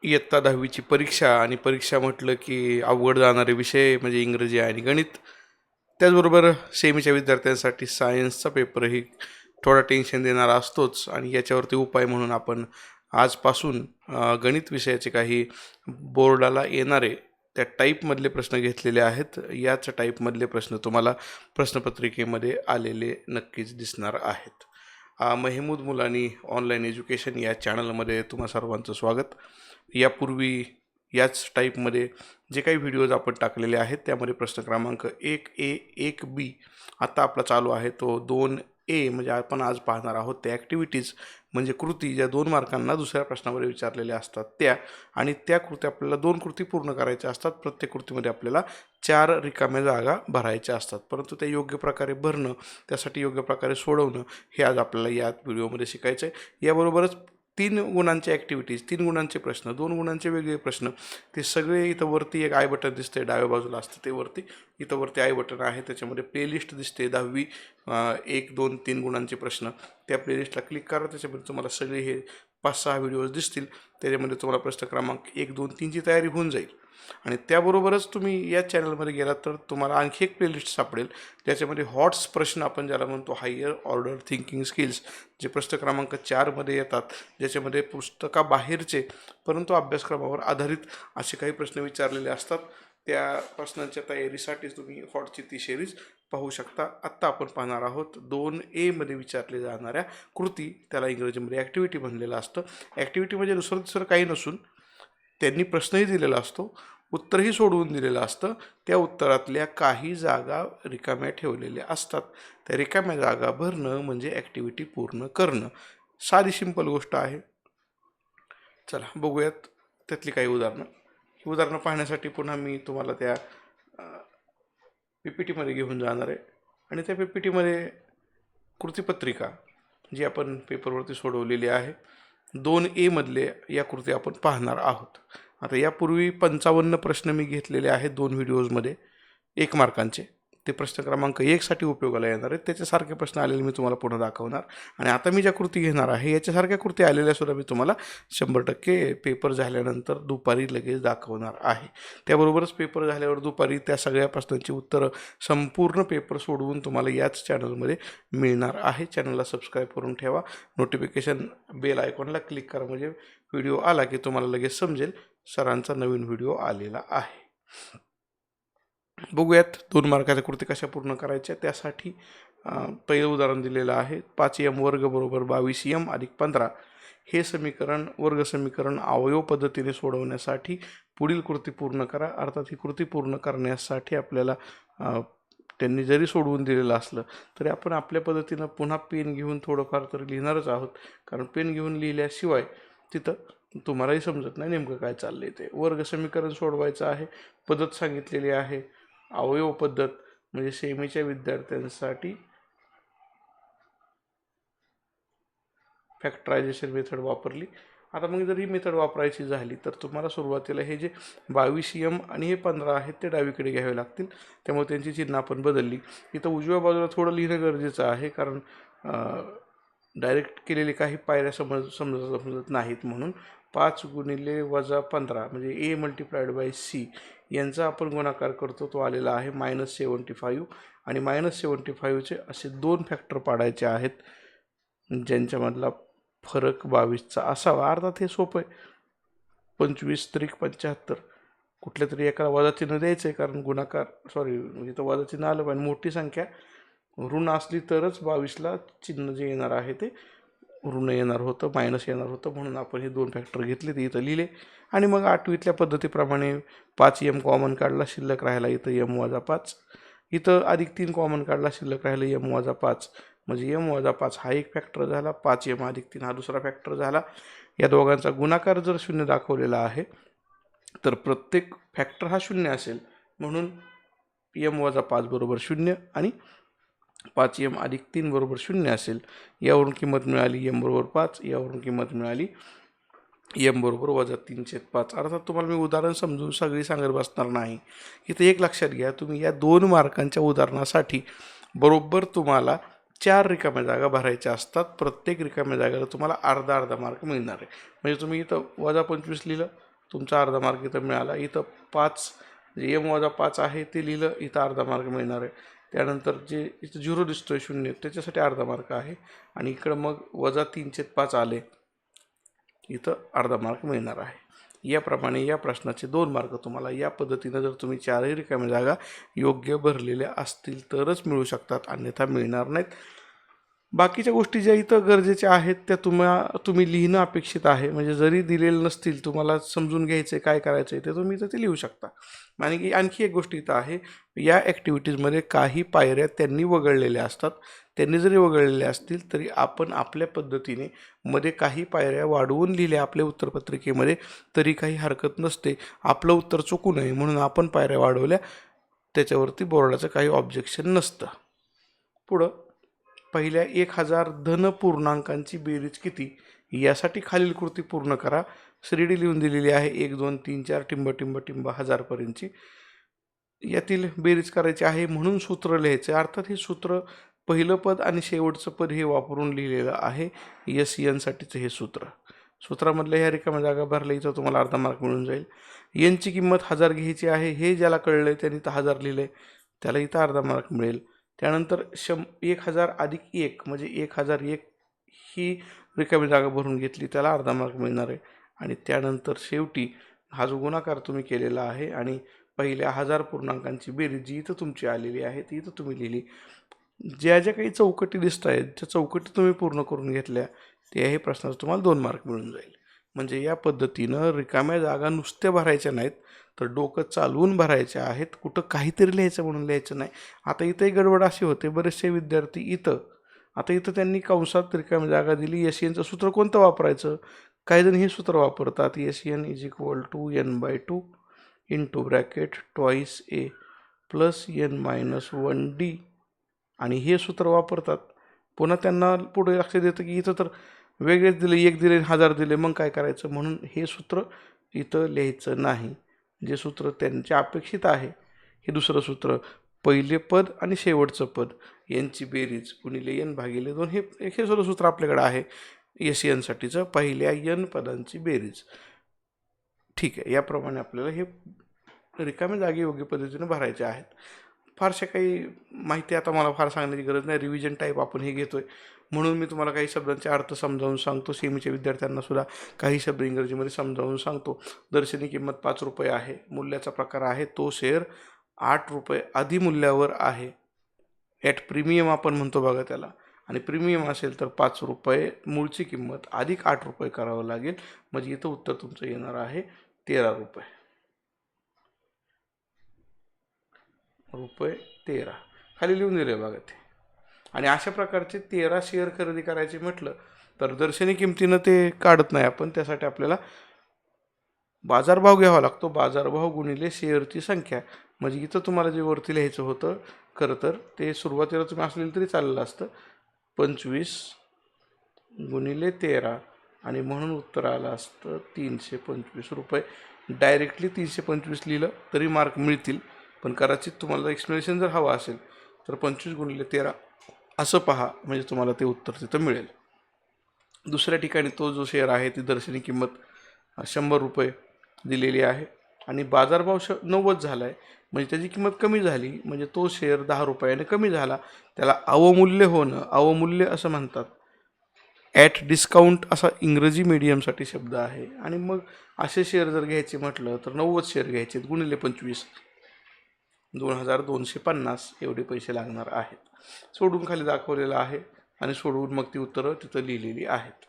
इयत्ता 10वीची परीक्षा आणि परीक्षा म्हटलं की अवघड जाणारे विषय म्हणजे इंग्रजी आणि गणित. त्याचबरोबर सेमीच्या विद्यार्थ्यांसाठी सायन्सचा पेपरही थोडा टेन्शन देणारा असतोच आणि याच्यावरती उपाय म्हणून आपण आजपासून गणित विषयाचे काही बोर्डाला येणारे त्या टाईपमधले प्रश्न घेतलेले आहेत. याच टाईपमधले प्रश्न तुम्हाला प्रश्नपत्रिकेमध्ये आलेले नक्कीच दिसणार आहेत. महमूद मुलानी ऑनलाईन एज्युकेशन या चॅनलमध्ये तुम्हा सर्वांचं स्वागत. यापूर्वी याच टाईपमध्ये जे काही व्हिडिओज आपण टाकलेले आहेत त्यामध्ये प्रश्न क्रमांक 1A 1B आता आपला चालू आहे तो 2A म्हणजे आपण आज पाहणार आहोत त्या ॲक्टिव्हिटीज म्हणजे कृती ज्या 2 मार्कांना दुसऱ्या प्रश्नामध्ये विचारलेल्या असतात त्या, आणि त्या कृती आपल्याला 2 कृती पूर्ण करायच्या असतात. प्रत्येक कृतीमध्ये आपल्याला 4 रिकाम्या जागा भरायच्या असतात, परंतु त्या योग्य प्रकारे भरणं, त्यासाठी योग्य प्रकारे सोडवणं हे आज आपल्याला या व्हिडिओमध्ये शिकायचं आहे. याबरोबरच 3 गुणांचे ॲक्टिव्हिटीज, 3 गुणांचे प्रश्न, 2 गुणांचे वेगळे प्रश्न, ते सगळे इथं वरती एक आय बटन दिसते, डाव्या बाजूला असतं ते वरती, इथं वरती आय बटन आहे, त्याच्यामध्ये प्लेलिस्ट दिसते 10वी 1, 2, 3 गुणांचे प्रश्न. त्या प्लेलिस्टला क्लिक करा, त्याच्यामध्ये तुम्हाला सगळे हे 5-6 व्हिडिओज दिसतील. त्याच्यामध्ये तुम्हाला प्रश्न क्रमांक 1, 2, 3ची तयारी होऊन जाईल. आणि त्याबरोबरच तुम्ही या चॅनलमध्ये गेलात तर तुम्हाला आणखी एक प्लेलिस्ट सापडेल ज्याच्यामध्ये हॉट्स प्रश्न आपण ज्याला म्हणतो हायर ऑर्डर थिंकिंग स्किल्स, जे प्रश्न क्रमांक 4मध्ये येतात, ज्याच्यामध्ये पुस्तकाबाहेरचे परंतु अभ्यासक्रमावर आधारित असे काही प्रश्न विचारलेले असतात. त्या प्रश्नांच्या तयारीसाठी तुम्ही हॉटची ती सिरीज पाहू शकता. आत्ता आपण पाहणार आहोत 2A मध्ये विचारले जाणाऱ्या कृती, त्याला इंग्रजीमध्ये ॲक्टिव्हिटी म्हणलेलं असतं. ॲक्टिव्हिटी म्हणजे दुसरं काही नसून त्यांनी प्रश्नही दिलेला असतो, उत्तरही सोडवून दिलेलं असतं, त्या उत्तरातल्या काही जागा रिकाम्या ठेवलेल्या असतात. त्या रिकाम्या जागा भरणं म्हणजे ॲक्टिव्हिटी पूर्ण करणं. साधी सिंपल गोष्ट आहे. चला बघूयात त्यातली काही उदाहरणं. ही उदाहरणं पाहण्यासाठी पुन्हा मी तुम्हाला त्या PPTमध्ये घेऊन जाणार आहे आणि त्या PPTमध्ये कृतीपत्रिका जी आपण पेपरवरती सोडवलेली आहे 2A मधले या कृती आपण पाहणार आहोत. आता यापूर्वी 55 प्रश्न मी घेतलेले आहेत 2 व्हिडिओजमध्ये 1 मार्कांचे. ते प्रश्न क्रमांक 1 साठी उपयोगाला येणार आहेत. त्याच्यासारखे प्रश्न आलेले मी तुम्हाला पुन्हा दाखवणार आणि आता मी ज्या कृती घेणार आहे याच्यासारख्या कृती आलेल्या सुद्धा मी तुम्हाला 100% पेपर झाल्यानंतर दुपारी लगेच दाखवणार आहे. त्याबरोबरच पेपर झाल्यावर दुपारी त्या सगळ्या प्रश्नांची उत्तरं संपूर्ण पेपर सोडवून तुम्हाला याच चॅनलमध्ये मिळणार आहे. चॅनलला सबस्क्राईब करून ठेवा, नोटिफिकेशन बेल आयकॉनला क्लिक करा म्हणजे व्हिडिओ आला की तुम्हाला लगेच समजेल सरांचा नवीन व्हिडिओ आलेला आहे. बघूयात 2 मार्काच्या कृती कशा पूर्ण करायच्या. त्यासाठी पहिलं उदाहरण दिलेलं आहे 5m वर्ग बरोबर 22m अधिक 15 हे समीकरण वर्ग समीकरण अवयव पद्धतीने सोडवण्यासाठी पुढील कृती पूर्ण करा. अर्थात ही कृती पूर्ण करण्यासाठी आपल्याला त्यांनी जरी सोडवून दिलेलं असलं तरी आपण आपल्या पद्धतीनं पुन्हा पेन घेऊन थोडंफार तरी लिहिणारच आहोत, कारण पेन घेऊन लिहिल्याशिवाय तिथं तुम्हालाही समजत नाही नेमकं काय चाललं आहे. ते वर्ग समीकरण सोडवायचं आहे, पद्धत सांगितलेली आहे अवयव पद्धत म्हणजे सेमीच्या विद्यार्थ्यांसाठी फॅक्टरायझेशन मेथड वापरली. आता मग जर ही मेथड वापरायची झाली तर तुम्हाला सुरुवातीला हे जे 22m आणि हे 15 आहेत ते डावीकडे घ्यावे लागतील, त्यामुळे त्यांची चिन्ह आपण बदलली. इथं उजव्या बाजूला थोडं लिहिणं गरजेचं आहे, कारण डायरेक्ट केलेले काही पायऱ्या समजत नाहीत, म्हणून 5 गुणिले वजा 15 म्हणजे A मल्टिप्लाइड बाय C यांचा आपण गुणाकार करतो, तो आलेला आहे -75 आणि -75चे असे 2 फॅक्टर पाडायचे आहेत ज्यांच्यामधला फरक 22चा असावा. अर्थात हे सोपं आहे, 25 त्रिक 75 कुठल्या तरी एकाला वजा चिन्ह द्यायचं आहे, कारण गुणाकार म्हणजे तो वजा चिन्ह आलं पाहिजे. मोठी संख्या ऋण असली तरच 22ला चिन्ह जे येणार आहे ते ऋण येणार होतं, मायनस येणार होतं, म्हणून आपण हे 2 फॅक्टर घेतले ते इथं लिहिले. आणि मग 8वीतल्या पद्धतीप्रमाणे 5m कॉमन काढला, शिल्लक राहिला इथं m वजा 5, इथं अधिक 3 कॉमन काढला, शिल्लक राहिलं m वजा 5 म्हणजे m वजा 5 हा एक फॅक्टर झाला, 5m अधिक 3 हा दुसरा फॅक्टर झाला. या दोघांचा गुणाकार जर 0 दाखवलेला आहे तर प्रत्येक फॅक्टर हा 0 असेल, म्हणून m वजा 5 बरोबर 0 आणि 5m अधिक 3 बरोबर 0 असेल. यावरून किंमत मिळाली m बरोबर 5, यावरून किंमत मिळाली m बरोबर वजा 3/5. अर्थात तुम्हाला मी उदाहरण समजून सगळी सांगत बसणार नाही. इथं एक लक्षात घ्या, तुम्ही या 2 मार्कांच्या उदाहरणासाठी बरोबर तुम्हाला 4 रिकाम्या जागा भरायच्या असतात. प्रत्येक रिकाम्या जागेला तुम्हाला अर्धा मार्क मिळणार आहे. म्हणजे तुम्ही इथं वजा 25 लिहिलं तुमचा अर्धा मार्क इथं मिळाला. इथं 5 जे m-5 आहे ते लिहिलं, इथं अर्धा मार्क मिळणार आहे. त्यानंतर जे इथं 0 दिसतोय 0 त्याच्यासाठी अर्धा मार्क आहे. आणि इकडं मग -3/5 आले, इथं अर्धा मार्क मिळणार आहे. याप्रमाणे या प्रश्नाचे 2 मार्क तुम्हाला या पद्धतीनं जर तुम्ही 4ही रिकाम्या जागा योग्य भरलेल्या असतील तरच मिळू शकतात, अन्यथा मिळणार नाहीत. बाकीच्या गोष्टी ज्या इथं गरजेच्या आहेत त्या तुम्ही लिहिणं अपेक्षित आहे. म्हणजे जरी दिलेलं नसतील, तुम्हाला समजून घ्यायचं आहे काय करायचं आहे ते तुम्ही इथं ते लिहू शकता. आणि आणखी एक गोष्ट इथं आहे, या ॲक्टिव्हिटीजमध्ये काही पायऱ्या त्यांनी वगळलेल्या असतात. त्यांनी जरी वगळलेल्या असतील तरी आपण आपल्या पद्धतीने मध्ये काही पायऱ्या वाढवून लिहिल्या आपल्या उत्तरपत्रिकेमध्ये तरी काही हरकत नसते. आपलं उत्तर चुकू नये म्हणून आपण पायऱ्या वाढवल्या, त्याच्यावरती बोर्डाचं काही ऑब्जेक्शन नसतं. पुढं पहिल्या 1000 धन पूर्णांकांची बेरीज किती, यासाठी खालील कृती पूर्ण करा. श्रेणी लिहून दिलेली आहे 1 2 3 4 टिंब टिंब टिंब 1000 पर्यंतची. यातील बेरीज करायची आहे म्हणून सूत्र लिहायचं. अर्थात हे सूत्र पहिलं पद आणि शेवटचं पद हे वापरून लिहिलेलं आहे. SN साठीचं हे सूत्रामधल्या ह्या रिकाम्या जागा भरल्या इथं तुम्हाला अर्धा मार्क मिळून जाईल. यांची किंमत 1000 घ्यायची आहे, हे ज्याला कळलंय त्यांनी तर 1000 लिहिलंय, त्याला इथं अर्धा मार्क मिळेल. त्यानंतर 1000 अधिक 1 म्हणजे 1001 ही रिकामी जागा भरून घेतली, त्याला अर्धा मार्क मिळणार आहे. आणि त्यानंतर शेवटी हा जो गुणाकार तुम्ही केलेला आहे आणि पहिल्या 1000 पूर्णांकांची बेरीज जी इथं तुमची आलेली आहे ती इथं तुम्ही लिहिली. ज्या ज्या काही चौकटी दिसत आहेत त्या चौकटी तुम्ही पूर्ण करून घेतल्या, त्याही प्रश्नाचं तुम्हाला 2 मार्क मिळून जाईल. म्हणजे या पद्धतीनं रिकाम्या जागा नुसत्या भरायच्या नाहीत, तर डोकं चालवून भरायच्या आहेत. कुठं काहीतरी लिहायचं म्हणून लिहायचं नाही. आता इथंही गडबड अशी होते, बरेचसे विद्यार्थी इथं त्यांनी कंसात रिकाम्या जागा दिली. SNचं सूत्र कोणतं वापरायचं, काही जण हे सूत्र वापरतात, SN = n/2 into bracket twice A plus n-1D आणि हे सूत्र वापरतात. पुन्हा त्यांना पुढे लक्षात येतं की इथं तर वेगळेच दिले, 1 दिले 1000 दिले, मग काय करायचं, म्हणून हे सूत्र इथं लिहायचं नाही. जे सूत्र त्यांच्या अपेक्षित आहे हे दुसरं सूत्र, पहिले पद आणि शेवटचं पद यांची बेरीज गुणिले n/2 हे सुद्धा सूत्र आपल्याकडे आहे SN साठीचं, पहिल्या n पदांची बेरीज. ठीक आहे, याप्रमाणे आपल्याला हे रिकामे जागे योग्य पद्धतीने भरायचे आहेत. फारशा काही माहिती आता मला फार सांगण्याची गरज नाही, रिव्हिजन टाईप आपण हे घेतोय म्हणून मी तुम्हाला काही शब्दांचे अर्थ समजावून सांगतो. सेमीच्या विद्यार्थ्यांना सुद्धा काही शब्द इंग्रजीमध्ये समजावून सांगतो. दर्शनी किंमत 5 रुपये आहे, मूल्याचा प्रकार आहे तो शेअर 8 रुपये अधिमूल्यावर आहे. ॲट प्रीमियम आपण म्हणतो बघा त्याला, आणि प्रीमियम असेल तर 5 रुपये मूळची किंमत अधिक 8 रुपये करावं लागेल. म्हणजे इथं उत्तर तुमचं येणार आहे 13 रुपये. ₹13 खाली लिहून दिले बघा ते. आणि अशा प्रकारचे 13 शेअर खरेदी करायचे म्हटलं तर दर्शनी किमतीनं ते काढत नाही आपण, त्यासाठी आपल्याला बाजारभाव घ्यावा लागतो. बाजारभाव गुणिले शेअरची संख्या. म्हणजे इथं तुम्हाला जे वरती लिहायचं होतं खरं तर ते सुरुवातीला तुम्ही असलेलं तरी चाललं असतं, 25 गुणिले 13 आणि म्हणून उत्तर आलं असतं 325 रुपये. डायरेक्टली 325 लिहिलं तरी मार्क मिळतील, पण कदाचित तुम्हाला एक्सप्लेनेशन जर हवं असेल तर 25 गुणिले 13 असं पहा, म्हणजे तुम्हाला ते उत्तर तिथं मिळेल. दुसऱ्या ठिकाणी तो जो शेअर आहे ती दर्शनी किंमत 100 रुपये दिलेली आहे आणि बाजारभाव 90 झाला आहे, म्हणजे त्याची किंमत कमी झाली, म्हणजे तो शेअर 10 रुपयाने कमी झाला. त्याला अवमूल्य होणं, अवमूल्य असं म्हणतात. ॲट डिस्काउंट असा इंग्रजी मीडियमसाठी शब्द आहे. आणि मग असे शेअर जर घ्यायचे म्हटलं तर 90 शेअर घ्यायचे गुणिले 25, 2250 एवढे पैसे लागणार आहेत. सोडून खाली दाखवलेलं आहे आणि सोडवून मग ती उत्तरं तिथं लिहिलेली आहेत.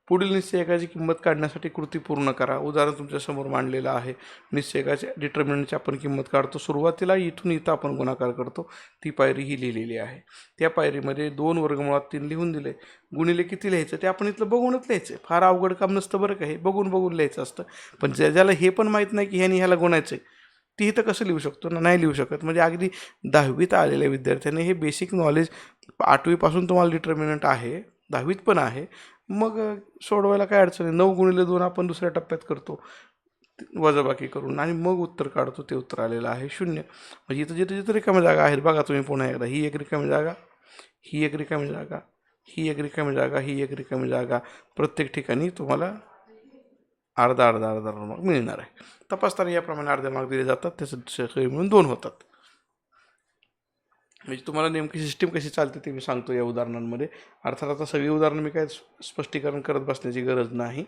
पुढील निश्चयकाची किंमत काढण्यासाठी कृती पूर्ण करा. उदाहरण तुमच्यासमोर मांडलेलं आहे. निश्चयकाच्या डिटर्मिनंटची आपण किंमत काढतो. सुरुवातीला इथून इथं आपण गुणाकार करतो, ती पायरी ही लिहिलेली आहे. त्या पायरीमध्ये 2√3 लिहून दिले. गुणिले किती लिहायचं ते आपण इथलं बघूनच लिहायचं. फार अवघड काम नसतं बरं का, हे बघून लिहायचं असतं. पण ज्याला हे पण माहीत नाही की ह्याला गुणायचं आहे, ती इथं कसं लिहू शकतो ना, नाही लिहू शकत. म्हणजे अगदी 10वीत आलेल्या विद्यार्थ्यांनी हे बेसिक नॉलेज, 8वीपासून तुम्हाला डिटर्मिनंट आहे, 10वीत पण आहे, मग सोडवायला काय अडचण आहे. 9 गुणिले 2 आपण दुसऱ्या टप्प्यात करतो वजाबाकी करून आणि मग उत्तर काढतो. ते उत्तर आलेलं आहे 0. म्हणजे इथं जिथं रिकाम्या जागा आहेत बघा तुम्ही पुन्हा एकदा, ही एक रिकामी जागा, ही एक रिकामी जागा, ही एक रिकामी जागा, ही एक रिकामी जागा, प्रत्येक ठिकाणी तुम्हाला अर्धा मार्क मिळणार आहे. तपासताना याप्रमाणे अर्धे मार्क दिले जातात, त्याचं सगळे मिळून 2 होतात. म्हणजे तुम्हाला नेमकी सिस्टीम कशी चालते ते मी सांगतो या उदाहरणांमध्ये. अर्थात आता सगळी उदाहरणं मी काय स्पष्टीकरण करत बसण्याची गरज नाही.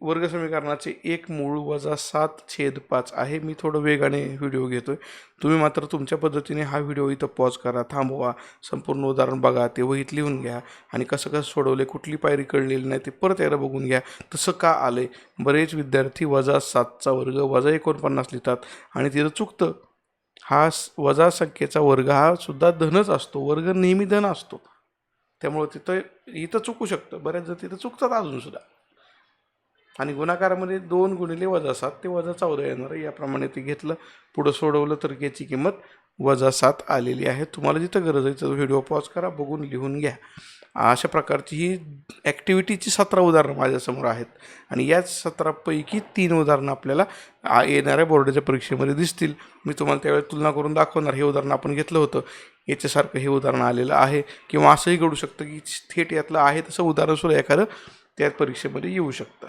वर्ग समीकरणाचे 1 मूळ वजा 7/5 आहे. मी थोडं वेगाने व्हिडिओ घेतोय, तुम्ही मात्र तुमच्या पद्धतीने हा व्हिडिओ इथं पॉज करा, थांबवा, संपूर्ण उदाहरण बघा, ते वहीत लिहून घ्या आणि कसं कसं सोडवले, कुठली पायरी कळलेली नाही ते परत एकदा बघून घ्या, तसं का आलंय. बरेच विद्यार्थी वजा 7चा वर्ग वजा 49 लिहितात आणि तिथं चुकतं. हा वजा संख्येचा वर्ग हा सुद्धा धनच असतो, वर्ग नेहमी धन असतो, त्यामुळे इथं चुकू शकतं. बऱ्याच जण तिथं चुकतात अजून सुद्धा. आणि गुणाकारामध्ये 2 गुणिले वजा 7 ते वजा 14 येणार, याप्रमाणे ते घेतलं, पुढं सोडवलं तर याची किंमत वजा 7 आलेली आहे. तुम्हाला जिथं गरज आहे तर व्हिडिओ पॉज करा, बघून लिहून घ्या. अशा प्रकारची ही ॲक्टिव्हिटीची 17 उदाहरणं माझ्यासमोर आहेत आणि याच 17पैकी 3 उदाहरणं आपल्याला येणाऱ्या बोर्डाच्या परीक्षेमध्ये दिसतील. मी तुम्हाला त्यावेळेस तुलना करून दाखवणार. हे उदाहरण आपण घेतलं होतं, याच्यासारखं हे उदाहरण आलेलं आहे, किंवा असंही घडू शकतं की थेट यातलं आहे तसं उदाहरणसुद्धा एखादं त्यात परीक्षेमध्ये येऊ शकतं.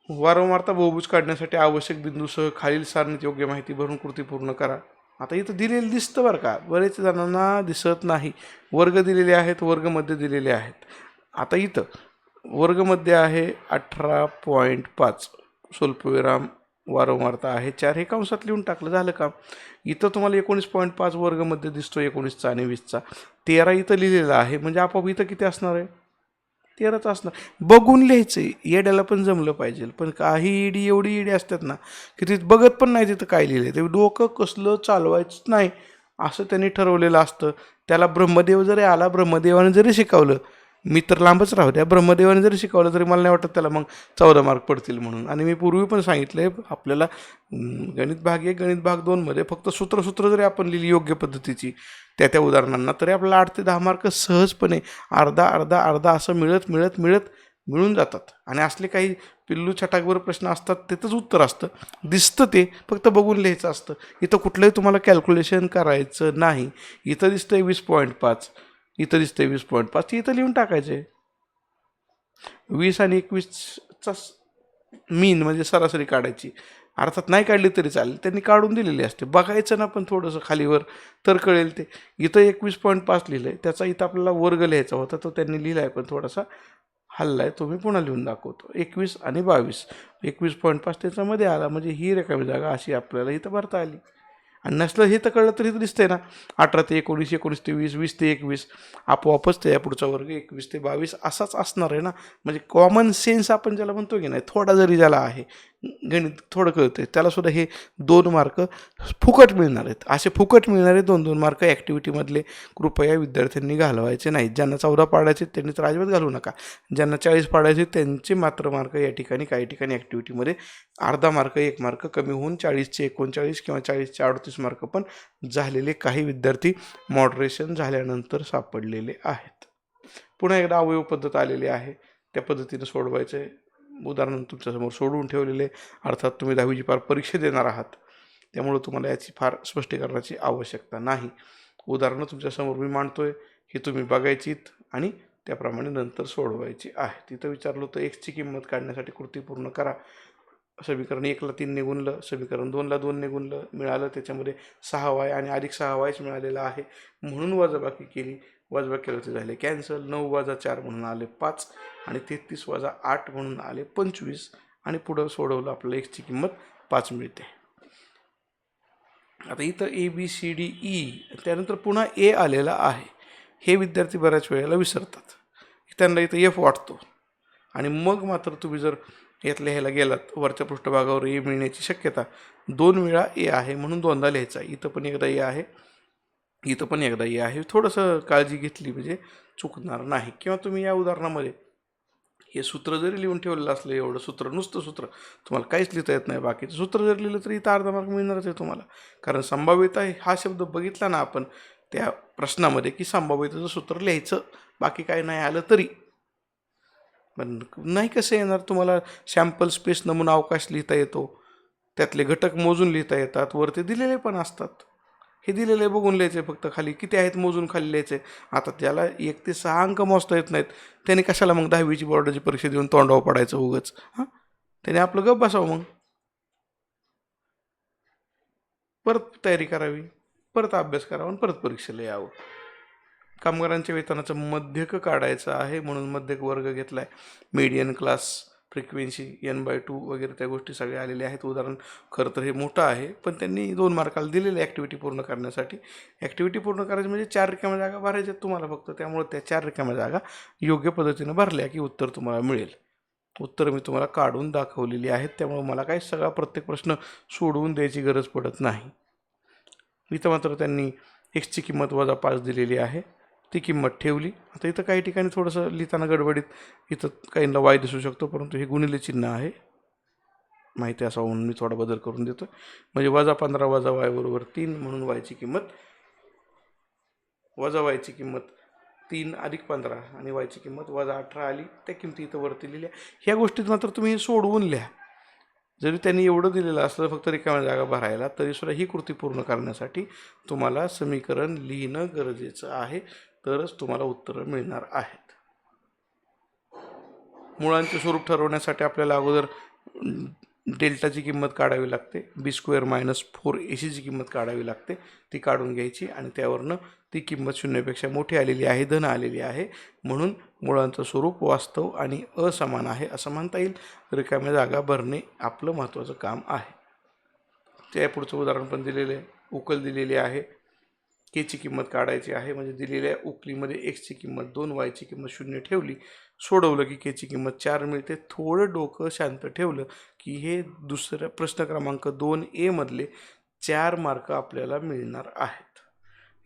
वारंवारता बहुभुज काढण्यासाठी आवश्यक बिंदूसह खालील सारणीत योग्य माहिती भरून कृती पूर्ण करा. आता इथं दिलेलं दिसतं बरं का, बरेच जणांना दिसत नाही. वर्ग दिलेले आहेत, वर्गमध्ये दिलेले आहेत. आता इथं वर्गमध्ये आहे 18.5, स्वल्पविराम वारंवारता आहे 4, हे कंसात लिहून टाकलं, झालं काम. इथं तुम्हाला 19.5 वर्गमध्ये दिसतो, 19चा आणि 20चा. 13 इथं लिहिलेला आहे, म्हणजे आपोआप इथं किती असणार आहे, 13च असणार. बघून लिहायचं, येड्याला पण जमलं पाहिजे. पण काही ईडी एवढी ईडी असतात ना की तिथं बघत पण नाही तिथं काय लिहिलं, ते डोकं कसलं चालवायचंच नाही असं त्यांनी ठरवलेलं असतं. त्याला ब्रह्मदेव जरी आला, ब्रह्मदेवाने जरी शिकवलं, मी तर लांबच राहू द्या, ब्रह्मदेवाने जरी शिकवलं तरी मला नाही वाटत त्याला मग 14 मार्क पडतील म्हणून. आणि मी पूर्वी पण सांगितलं आहे, आपल्याला गणित भाग 1 गणित भाग 2मध्ये फक्त सूत्र जरी आपण लिहिली योग्य पद्धतीची त्या उदाहरणांना, तरी आपल्याला 8 ते 10 मार्क सहजपणे अर्धा असं मिळून जातात. आणि असले काही पिल्लू छटाकवर प्रश्न असतात, त्याचंच उत्तर असतं, दिसतं, ते फक्त बघून लिहायचं असतं. इथं कुठलंही तुम्हाला कॅल्क्युलेशन करायचं नाही. इथं दिसतंय 20.5, इथं दिसतंय 20.5, ती इथं लिहून टाकायचे. 20 आणि 21चा मीन म्हणजे सरासरी काढायची. अर्थात नाही काढली तरी चालेल, त्यांनी काढून दिलेली असते, बघायचं ना पण थोडंसं खालीवर, तर कळेल ते. इथं 21.5 लिहिलं आहे, त्याचा इथं आपल्याला वर्ग लिहायचा होता, तो त्यांनी लिहिला आहे पण थोडासा हल्ला आहे, तो मी पुन्हा लिहून दाखवतो. 21 आणि 22, 21.5 त्याच्यामध्ये आला, म्हणजे ही रिकामी जागा अशी आपल्याला इथं भरता आली. आणि नसलं हे तर कळलं तरी दिसतंय ना, 18 ते 19, 19 ते 20, 20 ते 21, आपोआपच त्या पुढचा वर्ग 21 ते 22 असाच असणार आहे ना. म्हणजे कॉमन सेन्स आपण ज्याला म्हणतो की नाही, थोडा जरी ज्याला आहे, गणित थोडं कळतं, त्यालासुद्धा हे 2 मार्क फुकट मिळणार आहेत. असे फुकट मिळणारे 2-2 मार्क ॲक्टिव्हिटीमधले कृपया विद्यार्थ्यांनी घालवायचे नाहीत. ज्यांना 14 पाडायचे त्यांनी तर अजिबात घालू नका. ज्यांना 40 पाडायचे त्यांचे मात्र मार्क या ठिकाणी काही ठिकाणी ॲक्टिव्हिटीमध्ये अर्धा मार्क 1 मार्क कमी होऊन 40चे 39 किंवा 40चे 38 मार्क पण झालेले काही विद्यार्थी मॉडरेशन झाल्यानंतर सापडलेले आहेत. पुन्हा एकदा अवयव पद्धत आलेली आहे, त्या पद्धतीनं सोडवायचे. उदाहरण तुमच्यासमोर सोडवून ठेवलेले. अर्थात तुम्ही 10वीची पार परीक्षा देणार आहात, त्यामुळे तुम्हाला याची फार स्पष्टीकरणाची आवश्यकता नाही. उदाहरणं तुमच्यासमोर मी मांडतोय, ही तुम्ही बघायचीत आणि त्याप्रमाणे नंतर सोडवायची आहे. तिथं विचारलं होतं एक्सची किंमत काढण्यासाठी कृती पूर्ण करा. समीकरण 1ला 3ने गुणलं, समीकरण 2ला 2ने गुणलं, मिळालं त्याच्यामध्ये 6y आणि अधिक 6yच मिळालेलं आहे, म्हणून वजाबाकी केली. वजाबाकी केलं ते झाले कॅन्सल. 9 वजा 4 म्हणून आले 5 आणि 33 वजा 8 म्हणून आले 25 आणि पुढं सोडवलं आपल्याला एक्सची किंमत 5 मिळते. आता इथं ABCDE त्यानंतर पुन्हा ए आलेला आहे. हे विद्यार्थी बऱ्याच वेळेला विसरतात, त्यांना इथं F वाटतो आणि मग मात्र तुम्ही जर यातल्या ह्याला गेलात, वरच्या पृष्ठभागावर ए मिळण्याची शक्यता 2 वेळा ए आहे म्हणून 2दा लिहायचा. इथं पण एकदा ए आहे, इथं पण एकदा ए आहे. थोडंसं काळजी घेतली म्हणजे चुकणार नाही. किंवा तुम्ही या उदाहरणामध्ये हे सूत्र जरी लिहून ठेवलेलं असलं, एवढं सूत्र, नुसतं सूत्र, तुम्हाला काहीच लिहिता येत नाही, बाकीचं सूत्र जर लिहिलं तरी इथं अर्धा मार्क मिळणारच आहे तुम्हाला. कारण संभाव्यता हा शब्द बघितला ना आपण त्या प्रश्नामध्ये, की संभाव्यतेचं सूत्र लिहायचं, बाकी काही नाही आलं तरी. पण नाही कसं येणार, तुम्हाला सॅम्पल स्पेस नमुना अवकाश लिहिता येतो, त्यातले घटक मोजून लिहिता येतात, वरती दिलेले पण असतात. हे दिलेलं आहे बघून लिहायचं फक्त, खाली किती आहेत मोजून खाली लिहायचं. आता त्याला 1 ते 6 अंक मोजता येत नाहीत, त्याने कशाला मग 10वीची बोर्डाची परीक्षा देऊन तोंडावर पडायचं उगाच. हां, त्याने आपलं गप बसावं, मग परत तयारी करावी, परत अभ्यास करावा आणि परत परीक्षेला यावं. कामगारांच्या वेतनाचं मध्यक काढायचं आहे म्हणून मध्यक वर्ग घेतला आहे. मीडियन क्लास, फ्रिक्वेन्सी, N/2 वगैरे त्या गोष्टी सगळ्या आलेल्या आहेत. उदाहरण खरं तर हे मोठं आहे, पण त्यांनी 2 मार्काला दिलेले ॲक्टिव्हिटी पूर्ण करण्यासाठी. ॲक्टिव्हिटी पूर्ण करायची म्हणजे 4 रिकाम्या जागा भरायच्या तुम्हाला फक्त. त्यामुळे त्या 4 रिकाम्या जागा योग्य पद्धतीनं भरल्या की उत्तर तुम्हाला मिळेल. उत्तरं मी तुम्हाला काढून दाखवलेली आहेत, त्यामुळे मला काही सगळा प्रत्येक प्रश्न सोडवून द्यायची गरज पडत नाही. इथं मात्र त्यांनी एक्सची किंमत -5 दिलेली आहे, ती किंमत ठेवली. आता इथं काही ठिकाणी थोडंसं लिहिताना गडबडीत इथं काहींना वाय दिसू शकतो, परंतु हे गुणिले चिन्ह आहे, माहिती असावं म्हणून मी थोडा बदल करून देतो. म्हणजे -15 -y बरोबर 3, म्हणून वायची किंमत वायची किंमत 3 + 15 आणि वायची किंमत -18 आली. त्या किमती इथं वरती लिहिल्या. ह्या गोष्टीत मात्र तुम्ही सोडवून लिहा. जरी त्यांनी एवढं दिलेलं असलं फक्त रिकाम्या जागा भरायला, तरीसुद्धा ही कृती पूर्ण करण्यासाठी तुम्हाला समीकरण लिहिणं गरजेचं आहे, तरच तुम्हाला उत्तरं मिळणार आहेत. मुळांचे स्वरूप ठरवण्यासाठी आपल्याला अगोदर डेल्टाची किंमत काढावी लागते, b² - 4ac किंमत काढावी लागते, ती काढून घ्यायची आणि त्यावरनं ती किंमत 0पेक्षा मोठी आलेली आहे, धन आलेली आहे, म्हणून मुळांचं स्वरूप वास्तव आणि असमान आहे असं म्हणता येईल. रिकाम्या जागा भरणे आपलं महत्त्वाचं काम आहे. त्या पुढचं उदाहरण पण दिलेलं आहे. उकल दिलेली आहे, केची किंमत काढायची आहे, म्हणजे दिलेल्या उकलीमध्ये एक्सची किंमत 2, वायची किंमत 0 ठेवली. सोडवलं की केची किंमत 4 मिळते. थोडं डोकं शांत ठेवलं की हे दुसऱ्या प्रश्न क्रमांक 2A मधले 4 मार्क आपल्याला मिळणार आहेत.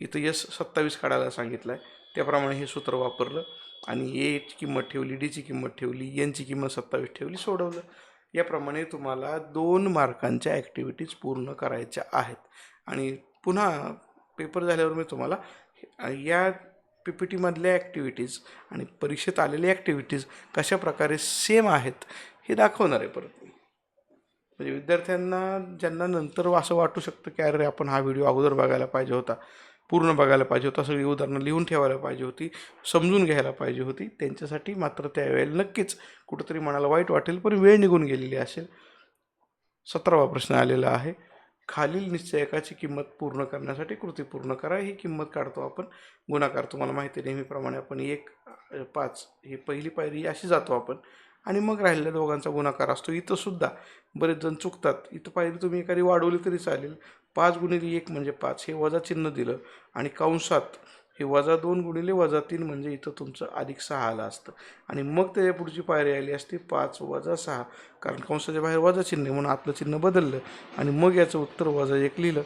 इथं यस 27 काढायला सांगितलं आहे, त्याप्रमाणे हे सूत्र वापरलं आणि एची किंमत ठेवली, डीची किंमत ठेवली, एनची किंमत 27 ठेवली, सोडवलं. याप्रमाणे तुम्हाला 2 मार्कांच्या ॲक्टिव्हिटीज पूर्ण करायच्या आहेत. आणि पुन्हा पेपर झाल्यावर मी तुम्हाला या PPTमधल्या ॲक्टिव्हिटीज आणि परीक्षेत आलेल्या ॲक्टिव्हिटीज कशा प्रकारे सेम आहेत हे दाखवणार आहे परत मी. म्हणजे विद्यार्थ्यांना ज्यांना नंतर असं वाटू शकतं की अरे आपण हा व्हिडिओ अगोदर बघायला पाहिजे होता, पूर्ण बघायला पाहिजे होता, सगळी उदाहरणं लिहून ठेवायला पाहिजे होती, समजून घ्यायला पाहिजे होती, त्यांच्यासाठी मात्र त्यावेळेला नक्कीच कुठंतरी मनाला वाईट वाटेल, पण वेळ निघून गेलेली असेल. 17वा प्रश्न आलेला आहे. खालील निश्चयकाची किंमत पूर्ण करण्यासाठी कृती पूर्ण करा. ही किंमत काढतो आपण. गुणाकार तुम्हाला माहिती आहे, नेहमीप्रमाणे आपण 1 5 ही पहिली पायरी अशी जातो आपण आणि मग राहिलेल्या दोघांचा गुणाकार असतो. इथं सुद्धा बरेच जण चुकतात. इथं पायरी तुम्ही एखादी वाढवली तरी चालेल. 5 × 1 म्हणजे 5, हे वजा चिन्ह दिलं आणि कंसात हे -2 × -3 म्हणजे इथं तुमचं +6 आलं असतं आणि मग त्याच्या पुढची पायरी आली असती 5 - 6, कारण कंसाच्या बाहेर वजा चिन्ह म्हणून आतलं चिन्ह बदललं आणि मग याचं उत्तर -1 लिहिलं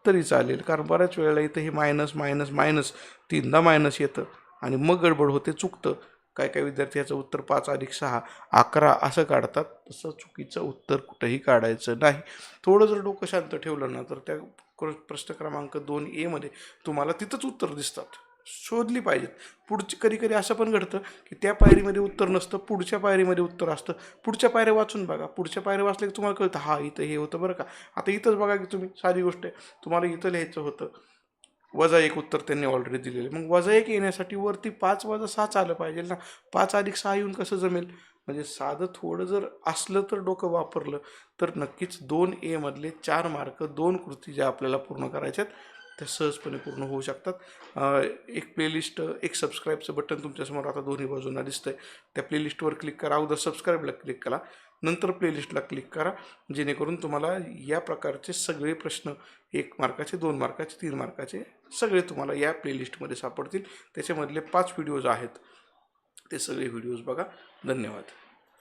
तरी चालेल. कारण बऱ्याच वेळेला इथं हे मायनस मायनस मायनस 3दा मायनस येतं आणि मग गडबड होते, चुकतं. काही विद्यार्थी याचं उत्तर 5 + 6 11 असं काढतात. तसं चुकीचं उत्तर कुठंही काढायचं नाही. थोडं जर डोकं शांत ठेवलं ना तर त्या प्रश्न क्रमांक 2A मध्ये तुम्हाला तिथंच उत्तर दिसतात. शोधली पाहिजेत. पुढची कधी असं पण घडतं की त्या पायरीमध्ये उत्तर नसतं, पुढच्या पायरीमध्ये उत्तर असतं. पुढच्या पायऱ्या वाचून बघा. पुढच्या पायऱ्या वाचल्या की तुम्हाला कळतं हा इथं हे होतं बरं का. आता इथंच बघा की तुम्ही, साधी गोष्ट आहे, तुम्हाला इथं लिहायचं होतं -1 उत्तर त्यांनी ऑलरेडी दिलेलं. मग -1 येण्यासाठी वरती 5 - 6 आलं पाहिजे ना. 5 + 6 येऊन कसं जमेल? म्हणजे साधं थोडं जर असलं तर डोकं वापरलं तर नक्कीच 2A मधले 4 मार्क, 2 कृती ज्या आपल्याला पूर्ण करायच्यात त्या सहजपणे पूर्ण होऊ शकतात. एक प्लेलिस्ट, एक सबस्क्राईबचं बटन तुमच्यासमोर आता दोन्ही बाजूंना दिसतंय. त्या प्लेलिस्टवर क्लिक करा. अगोदर सबस्क्राईबला क्लिक करा, नंतर प्लेलिस्टला क्लिक करा, जेणेकरून तुम्हाला या प्रकारचे सगळे प्रश्न 1 मार्काचे, 2 मार्काचे, 3 मार्काचे सगळे तुम्हाला या प्लेलिस्टमध्ये सापडतील. त्याच्यामधले 5 व्हिडिओज आहेत, ते सगळे व्हिडिओज बघा. धन्यवाद.